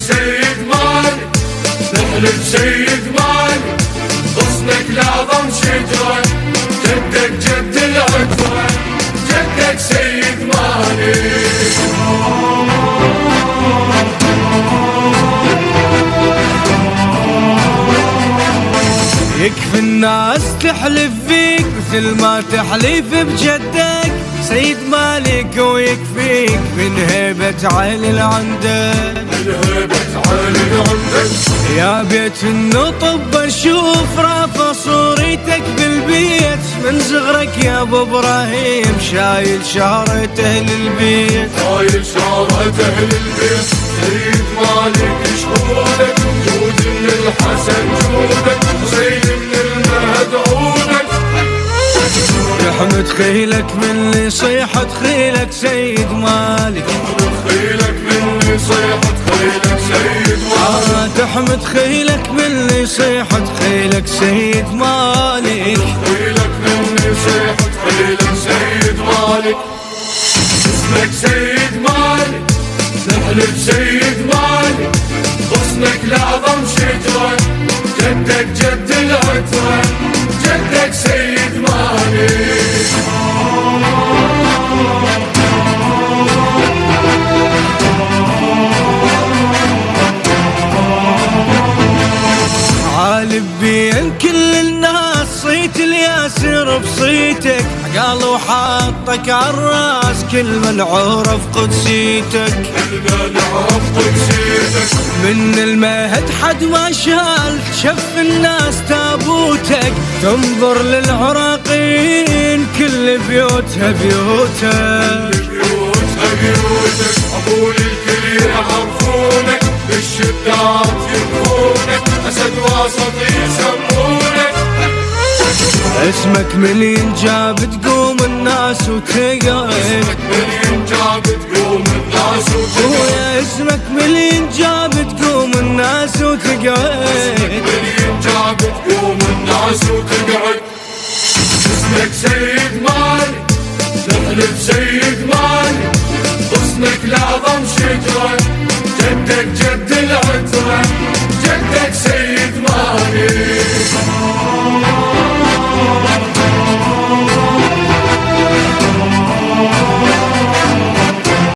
سيد مالك نحلف سيد مالك غصنك لأعظم شجرة جدك جد العترة جدك سيد مالك. يكفي الناس تحلف فيك مثل ما تحلف بجدك سيد مالك، ويكفيك من هيبة عيل عندك، من هيبة عيل عندك. يا بيت النطب اشوف رافع صورتك بالبيت من صغرك يا ابو ابراهيم شايل شهرة اهل البيت، شايل شهرة اهل البيت. سيد مالك شهودك جود من الحسن جودك وزين من المهد عودك. تحمد خيلك من اللي صيحت خيلك سيد مالك، تحمد خيلك من اللي صيحت خيلك سيد مالك. تحمد خيلك من اللي صيحت خيلك سيد مالك، خيلك من اللي صيحت خيلك سيد مالك. اسمك سيد مالك نحلف سيد مالك غصنك لأعظم شجرة جدك جد العترة جدك سيد مالك. عالب بين كل الناس صيت الياسر بصيتك قالوا حاطك عالراس كل من عرف قدسيتك، كل من عرف قدسيتك. من المهد حد ما شال شف الناس تابوتك، تنظر للعراقيين كل بيوتها بيوتك، بيوتها بيوتك. عقول الكل يعرفونك بالشدات يبغونك أسد وسط يسمونك. اسمك من ينجاب تقوم الناس وتقعد، اسمك من ينجاب تقوم الناس وتقعد. ويا اسمك من ينجاب تقوم الناس وتقعد، من ينجاب تقوم الناس وتقعد. اسمك سيد مالك نحلف سيد مالك غصنك لأعظم شجرة جدك جد العترة